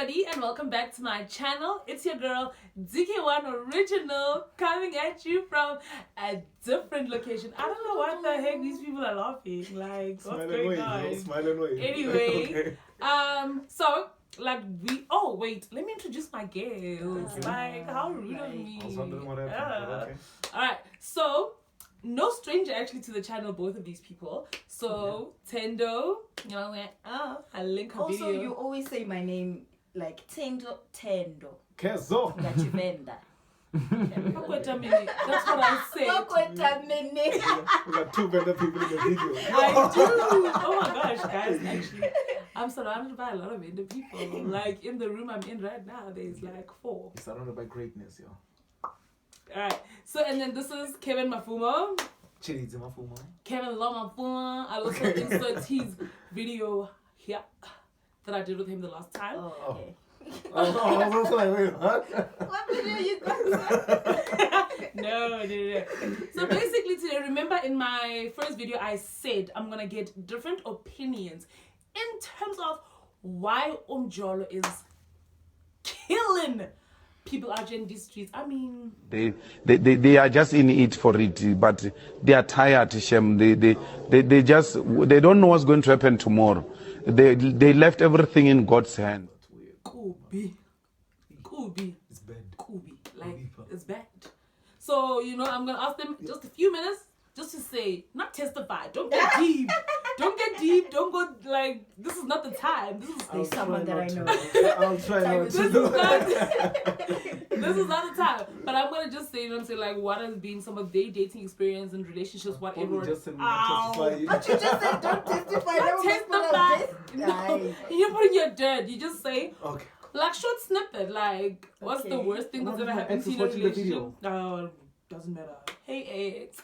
everybody, and welcome back to my channel. It's your girl Dk1original coming at you from a different location. I don't know what the heck these people are laughing. Like, what's going on? Smile and wave. Anyway, so like wait, let me introduce my guests. Like, how rude of me. I was wondering what happened. Okay. All right, so. No stranger actually to the channel, both of these people. So, Tendo, you know, I link her video. Also, you always say my name like Tendo. Kezo. Gachivenda. That's what I said. We got two better people in the video. I do. Oh my gosh, guys. Actually, I'm surrounded by a lot of Indo people. Like, in the room I'm in right now, there's like 4. You're surrounded by greatness, yo. Alright, so and then this is Kevin Mafumo. Chirizi Mafumo. Kevin Lo Mafumo. I'll also insert his video here that I did with him the last time. Oh, okay. I was also like, wait, what? What video you got? No. So basically today, remember in my first video I said I'm gonna get different opinions in terms of why Umjolo is killing people out here in these streets. I mean, they are just in it for it, but they are tired, Shem. They don't know what's going to happen tomorrow. They left everything in God's hand. Kubi. It's bad. Kubi. Like, it's bad. So, you know, I'm gonna ask them just a few minutes just to say, not testify. Don't get deep. Don't get deep. Don't go like, this is not the time. There's someone that I know. I'll try not This is to. not the time. But I'm gonna just say, you know what I'm saying, like, what has been some of their dating experience and relationships, whatever. Just said not testify. But you just said don't testify. Not testify. No. You put in your dirt. You just say, Okay. like, short snippet, like, what's the Okay. worst thing that's One ever of my happened to you in a exes watching the relationship? video. Doesn't matter. Hey, ex.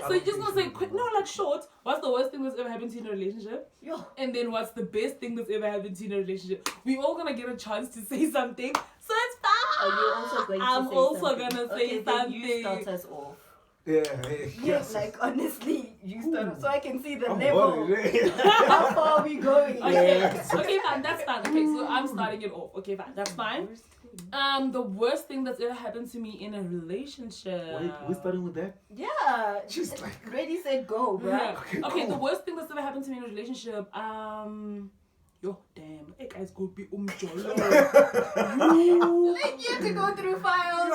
So you just gonna say quick, no, like short. What's the worst thing that's ever happened to you in a relationship? Yo. And then what's the best thing that's ever happened to you in a relationship? We all gonna get a chance to say something, so it's fine. Are you also going to I'm say also something? gonna say Okay, then something. you start us off. Yeah, Yes, like honestly, you start us so I can see the I'm level. worried. How far are we going? Okay, Yes. okay, fine, that's fine. Okay, so I'm starting it off. Okay, fine, that's fine. The worst thing that's ever happened to me in a relationship. Wait, we're starting with that? Yeah. She's like, Ready, set, go, bro. Yeah. Okay, Okay, cool. the worst thing that's ever happened to me in a relationship, yo, damn, hey guys, go be Umjolo. Like you have to go through files,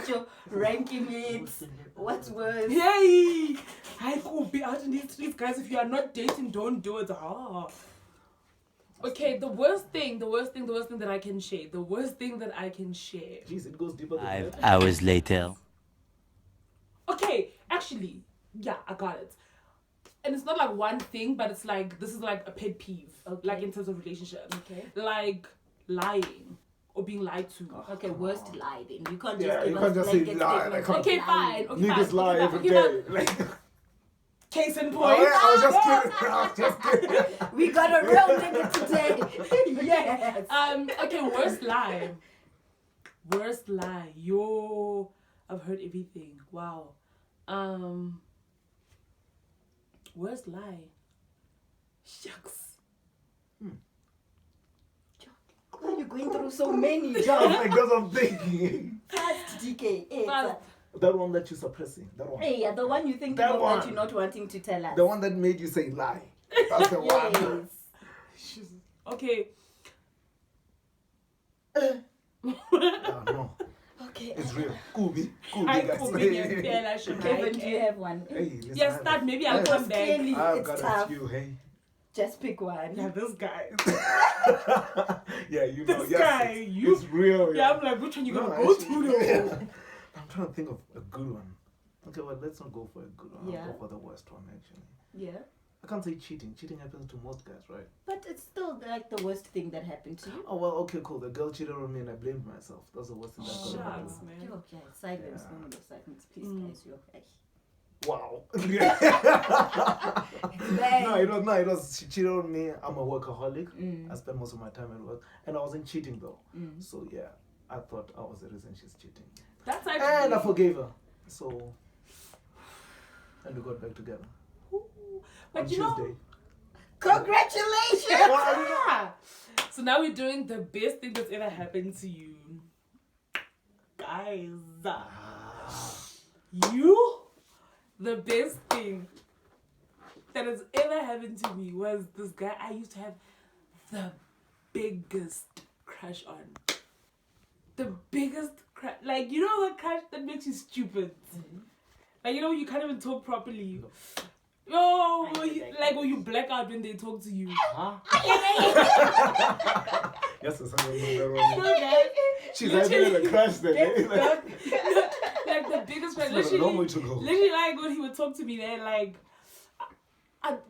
like ranking it. What's worse? Hey, I could be out in these streets, guys. If you are not dating, don't do it. Okay, the worst thing that I can share. The worst thing that I can share. Jeez, it goes deeper than 5 that. hours later. Okay, actually, yeah, I got it. And it's not like one thing, but it's like, this is like a pet peeve. Okay. Like in terms of relationships. Okay. Like lying or being lied to. Okay, worst lie then. You can't just Yeah, give you us can't just say blanket lie, statements like, like Okay, lying. fine. Okay, Niggas fine. lie Okay, every fine. day. Like, Case in oh, point. yeah, I was just kidding. I was just kidding. We got a real nigga today. Yes. Okay, worst lie. Worst lie. Yo, I've heard everything. Wow. Worst lie. Shucks. Why are you going through so many Oh jobs? my God, I'm thinking. Fast DK. Hey, Fast. That one that you're suppressing. That one. hey, yeah, the one you think That about one. that you're not wanting to tell us. The one that made you say lie. That's the one. Yes. Okay. Oh, no. Okay. It's real. Kubi. I Kubi, could be guys. a fair, I should Kevin, do you have one? Hey, listen, Yes, start. Maybe I'll Yes. come back. Clearly, I've it's got tough. a few, hey. Just pick one. Yeah, this guy. Yeah, you know. This Yes, guy, it's real. Yeah, I'm like, which one you No, gonna go actually, to though? yeah. I'm trying to think of a good one. Okay, well, let's not go for a good one. Yeah. I'll go for the worst one, actually. Yeah. I can't say cheating. Cheating happens to most guys, right? But it's still like the worst thing that happened to you. Oh, well, okay, cool. The girl cheated on me and I blamed myself. That's the worst thing that could have Shucks, happened. man. Yo, yeah, silence, Yeah. moment of silence, please, Mm. guys. Yo, hey. Wow. Bang. No, it was, she cheated on me. I'm a workaholic. Mm. I spend most of my time at work. And I wasn't cheating, though. Mm. So, yeah, I thought I was the reason she's cheating. That's And actually. I forgave her. So, and we got back together. But on you know, Tuesday. Congratulations! Yeah. So now we're doing the best thing that's ever happened to you. Guys. The best thing that has ever happened to me was this guy I used to have the biggest crush on. The biggest crush. Like, you know the crush that makes you stupid? Like, you know, you can't even talk properly. Yo, like when you black out when they talk to you. Huh? Yes, it's she's having a crush then. Like the biggest crush. That's not a long way to go. Literally, like when he would talk to me, then like,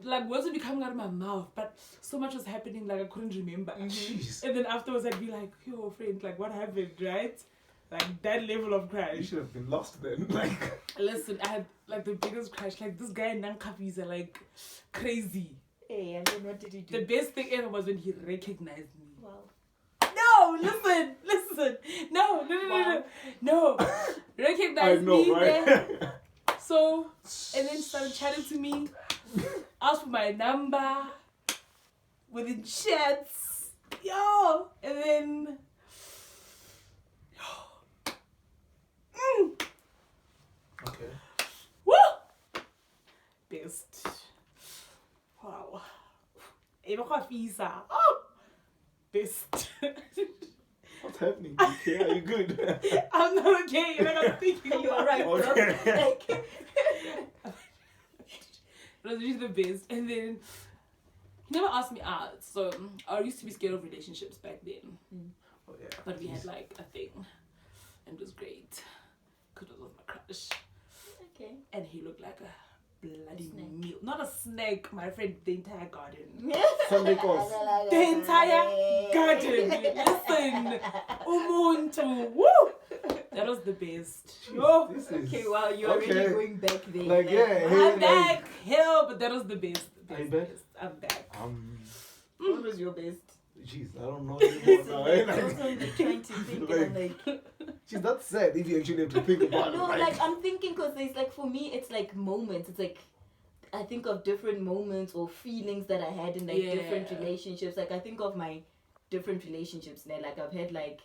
like words would be coming out of my mouth, but so much was happening, like I couldn't remember. Jeez. And then afterwards, I'd be like, "Yo, friend, like what happened, right?" Like that level of You crush. should have been lost then. Like, Listen, I had like the biggest crush. Like this guy in Nankafis are like crazy. Hey, and then what did he do? The best thing ever was when he recognized me. Wow. No, listen. No. Recognized me. right? Then. So, and then started chatting to me. Asked for my number. Within chats. Yo. And then. Okay. Woo! Best. Wow. Oh! Best. What's happening? Okay, are you good? I'm not okay. You're not thinking. You are right, bro. Okay. Like, It was really the best. And then he never asked me out. So I used to be scared of relationships back then. Oh, yeah. But we had like a thing. And it was great. Because it was my crush. okay. And he looked like a bloody Snake. meal. Not a snake, my friend, the entire garden. Sunday calls. The entire garden. Listen. Umuntu. Woo! That was the best. Yo. This is, Okay, wow, you're okay. already going back there. Like, yeah. I'm back. Hell, but that was the best. Are you back? Best. I'm back. What was your best? Jeez, I don't know anymore now. Eh? I was only trying to think, and I'm like, Jeez, that's sad if you actually have to think about no, it. like I'm thinking because there's like for me it's like moments. It's like I think of different moments or feelings that I had in like different Yeah. relationships. Like I think of my different relationships now. Like I've had like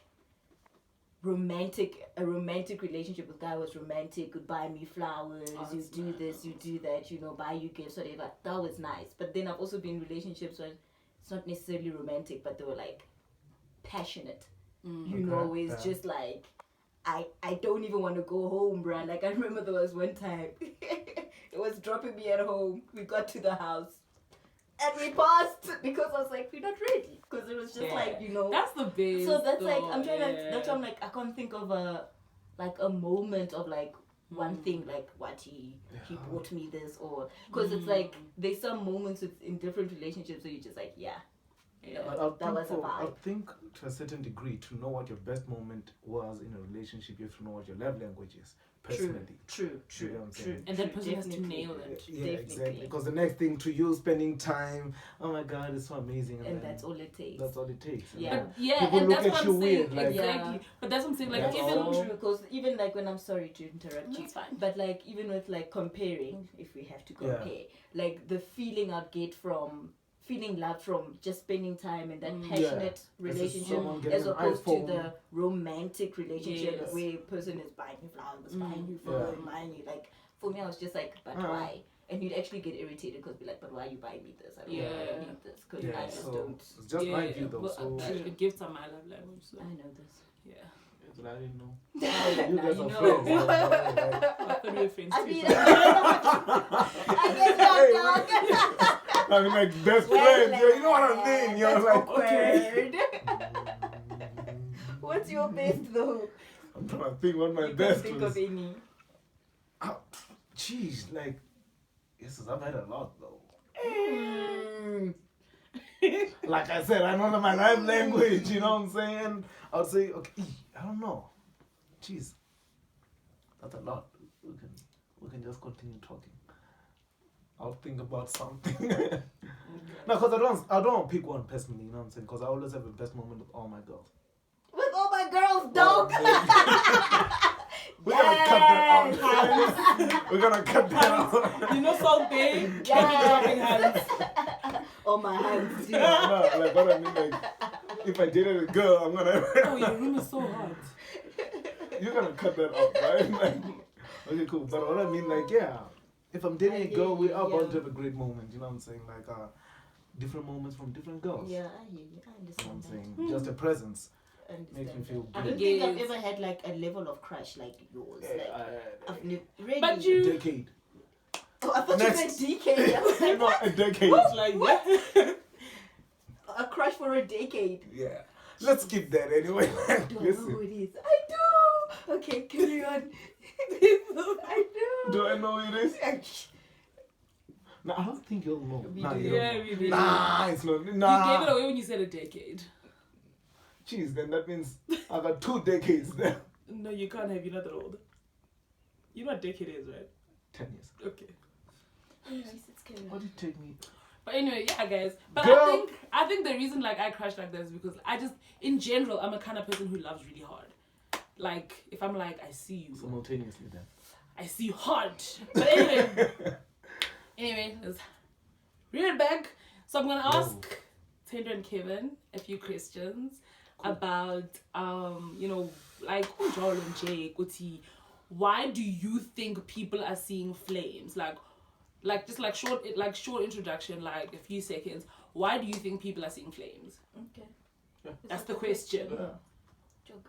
a romantic relationship with guy was romantic, would buy me flowers, Oh, you that's do nice. this, you do that, you know, buy you gifts, whatever. That was nice. But then I've also been in relationships where it's not necessarily romantic, but they were like passionate. You know, Okay, it's yeah. just like I don't even want to go home, bruh. Like I remember there was one time it was dropping me at home. We got to the house and we paused because I was like, we're not ready. Because it was just like, you know. That's the best. So that's like though, I'm trying to. yeah. That's why I'm like I can't think of a moment of like one thing like what he bought me this or because it's like there's some moments in different relationships where you're just like you know, that was a I vibe. think to a certain degree, to know what your best moment was in a relationship, you have to know what your love language is personally. True. You know what I'm saying? And that person has to Definitely. nail it. Yeah, Definitely. exactly. Because the next thing to you spending time, oh my God, it's so amazing. And then that's all it takes. That's all it takes. And Yeah. then But yeah, people and look that's at what you I'm saying. weird, like- Exactly. Yeah. But that's what I'm saying. Like That's That's even all. so true because even like when I'm sorry to interrupt you, That's fine. but like even with like comparing, if we have to Yeah. compare, like the feeling I'd get from feeling love from just spending time in that Yeah. passionate As relationship someone getting as an opposed to iPhone. the romantic relationship Yes. where person is buying you flowers, buying you food, buying you like for me I was just like, but why? And you'd actually get irritated because be like, but why are you buying me this? I don't Yeah. need this because Yeah, I just so don't. it's just my view though. Well, So actually, gifts are my love language. So I know this. yeah. I didn't know. Now You guys you are know. friends. I thought we were friends I too. mean, I guess you're dog. I mean, like best Well, friends. You know what I'm saying? You're that's like, awkward. What's your best though? I'm trying to think what my You can't best think was. of any. Jeez, like, yes, I've had a lot though. Like I said, I know my life language, you know what I'm saying? I would say, okay, I don't know. Jeez, that's a lot. We can just continue talking. I'll think about something. No, because I don't want to pick one personally, you know what I'm saying? Because I always have the best moment with all my girls. With all my girls, dog. We're gonna cut that out. We're gonna cut that out. You know something? Yes. Dropping hands. on my hands. No, like what I mean, like if I dated a girl, I'm gonna. Oh, your room is so hot. You're gonna cut that out, right? Like, okay, cool. But what I mean, like, yeah, if I'm dating a girl, we are bound to have a great moment. You know what I'm saying? Like, different moments from different girls. Yeah, I hear you. I understand. You know what I'm that. saying? Just a presence I understand makes me that. feel I good. don't think I've ever had like a level of crush like yours. I've really. But A you. decade. Oh, I thought Next. you said DK. I was like, No, a decade. It's like, yeah. a crush for a decade. Yeah. Let's skip that anyway. Do I know who Listen. it is? I do. Okay, carry on. I do. Do I know who it is? No, I don't think you'll know. We Nah, do. you don't Yeah, know. we do. Nah, it's not. You Nah. gave it away when you said a decade. Jeez, then that means I got 2 decades there. No, you can't have. You're not that old. You know what decade is, right? 10 years. Okay. What did it take me? But anyway, yeah, guys. But Girl. I think the reason like I crush like that is because I just, in general, I'm a kind of person who loves really hard. Like if I'm like, I see you, Simultaneously then. I see you hard. But anyway, let's reel it back. So I'm gonna ask Tender and Kevin a few questions about you know, like Umjolo and Jake, Uti, why do you think people are seeing flames? Like just like short introduction, like a few seconds. Why do you think people are seeing flames? Okay. That's the question. Yeah.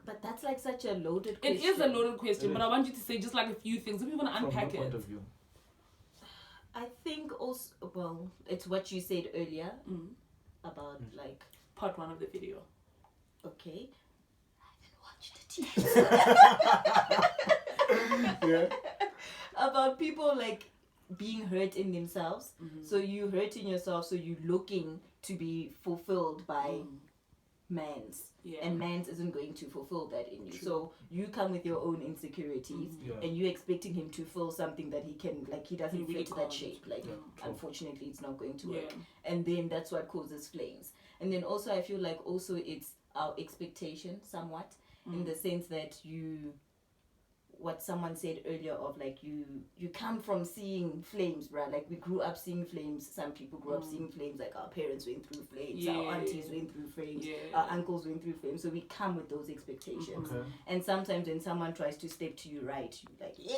But that's like such a loaded question. It is a loaded question, It but is. I want you to say just like a few things. If you want to From unpack your point it. of view. I think also, well, it's what you said earlier about like, Part 1 of the video. okay, I haven't watched it yet. Yeah. About people like being hurt in themselves. So you hurting yourself, so you looking to be fulfilled by man's. Yeah. And man's isn't going to fulfill that in you. So you come with your own insecurities Yeah. and you're expecting him to fill something that he can, like he doesn't He really fit that can't. shape. Like Yeah, true. unfortunately it's not going to Yeah. work. And then that's what causes flames. And then also I feel like also it's our expectation somewhat in the sense that what someone said earlier of like you come from seeing flames, bruh. Like we grew up seeing flames. Some people grew up seeing flames. Like our parents went through flames, our aunties went through flames, our uncles went through flames. So we come with those expectations. Okay. And sometimes when someone tries to step to you right, you're like, yeah.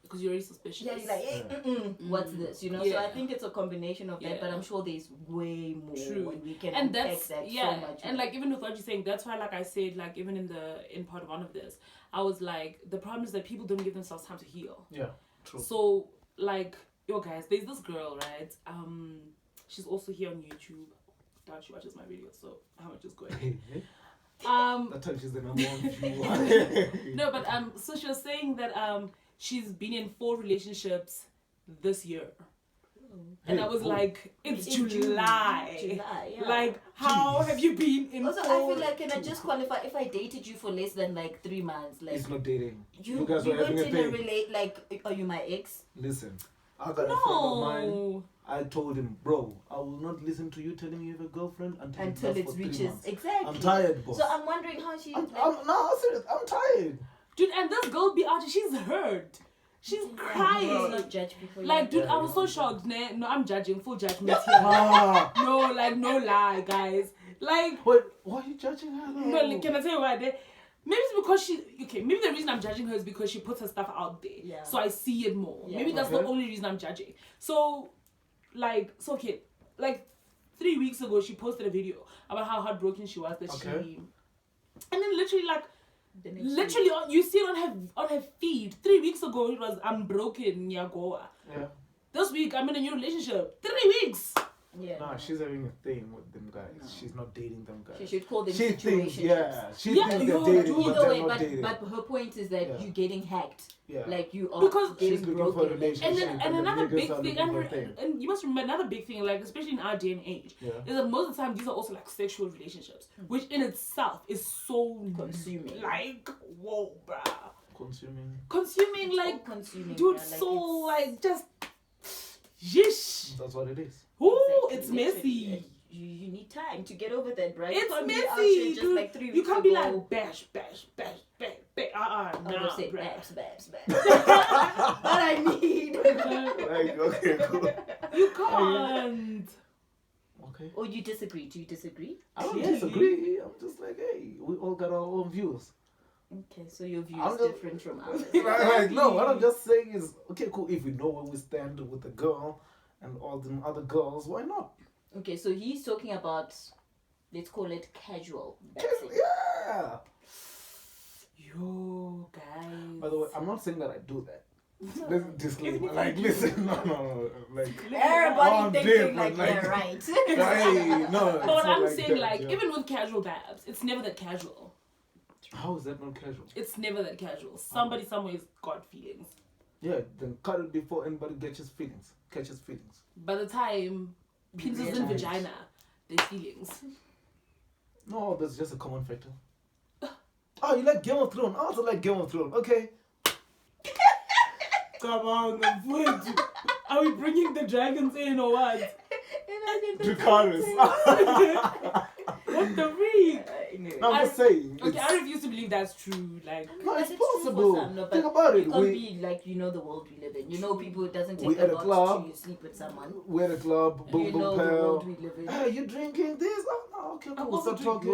Because you're already suspicious. Yeah, you're like, hey, what's this? You know, so I think it's a combination of that, but Yeah. I'm sure there's way more. True. And we can And unpack that's that yeah, so much. and more. like even with what you're saying, that's why like I said, like even in part 1 of this, I was like, the problem is that people don't give themselves time to heal. Yeah. True. So like, yo guys, there's this girl, right? She's also here on YouTube. Doubt she watches my videos, so how much is going? That time she's the number 1 viewer. No, but so she was saying that she's been in 4 relationships this year. And I was like, it's In June. July. July, yeah. Like, how have you been in Also, 4? I feel like, can I just qualify? If I dated you for less than like 3 months, like It's not dating. you guys were having weren't a in a thing. like, are you my ex? Listen, I got a friend of mine. No. I told him, bro, I will not listen to you telling me you have a girlfriend until Until it it lasts for 3 reaches months. exactly. I'm tired, boss. So I'm wondering how she. I'm serious. I'm tired. Dude, and this girl be out, she's hurt. She's Let's crying. not judge people. Like, dude, Yeah, I was so yeah. shocked. No, I'm judging. Full judgment here. Ah. No, like, no lie, guys. Like, Wait, why are you judging her? Though? no, like, can I tell you why? Maybe it's because maybe the reason I'm judging her is because she puts her stuff out there. Yeah. So I see it more. Yeah. Maybe that's the only reason I'm judging. So, like, 3 weeks ago, she posted a video about how heartbroken she was that she... Okay. And then literally, like, The next literally, you see it on her feed. 3 weeks ago, it was, I'm broken, Nyagoa. Yeah. This week, I'm in a new relationship. 3 weeks. Yeah. Nah, she's having a thing with them guys. She's not dating them guys. She should call them She thinks, situationships. yeah. She Yeah, thinks yo, they're dating, dude. but Either they're way, not dating. but her point is that Yeah. you're getting hacked. Yeah. Like you are Because getting she's looking for a broken. relationship. And the another niggas big are thing, looking for a thing. and you must remember another big thing, like especially in our day and age, Yeah. is that most of the time these are also like sexual relationships, which in itself is so Consuming. Like, whoa, bruh. Consuming. It's Like, all consuming. dude, bruh. Like, so it's- like just, yish. That's what it is. Ooh, exactly, it's literally. messy. You need time to get over that, right? It's you can't be out messy, here just dude. like 3 You weeks can't be ago. like bash, bash, bash, bash, bash. I would Nah, have said bruh. babs, babs, babs. But I need. Like, okay, cool. You can't. Okay. Or you disagree? Do you disagree? I don't Clearly. disagree. I'm just like, hey, we all got our own views. Okay, so your view I'm is just- different from ours. Like, no, what I'm just saying is, okay, cool. If we know where we stand with the girl and all the other girls, why not? Okay, so he's talking about, let's call it casual. Yeah. Yo, guys. By the way, I'm not saying that I do that. This is disclaimer. Like, listen, no. Like, Everybody I'm thinking different, like like- they're right. hey, no. But what I'm like saying, that, like, yeah. even with casual babs, it's never that casual. How is that not casual? It's never that casual. Somebody somewhere's got feelings. Yeah, then cut it before anybody catches feelings. By the time penis in Realize. vagina, there's feelings. No, that's just a common factor. Oh, you like Game of Thrones? I also like Game of Thrones. Okay. Come on, the are we bringing the dragons in or what? Dracarys. What the freak? No, I'm just saying. Okay, it's- I refuse to believe that's true. Like, No, it's But true for possible. some, no, but Think about it. You can't We, be like, you know, the world we live in. You know, people, it doesn't We take at a a lot club. to sleep with someone. we're at a club. Boom, You boom, know the pal. world we live in. Hey, you drinking this? Oh, no, okay, I'm cool. also Stop talking.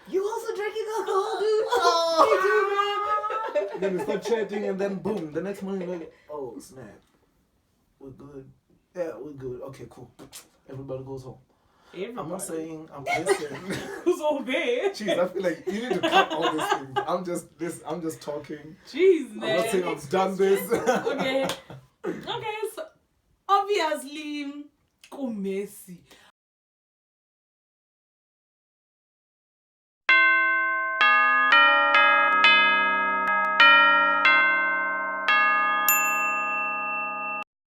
You also drinking alcohol, dude? Oh, Then we start chatting, and then boom. The next morning, like, oh snap, we're good. Yeah, we're good. Okay, cool. Everybody goes home. everybody. I'm not saying. I'm listening. who's all there. Jeez, I feel like you need to cut all these things. I'm just talking. Jeez, I'm man. not saying I've done this. Okay. Okay, so obviously, Messi.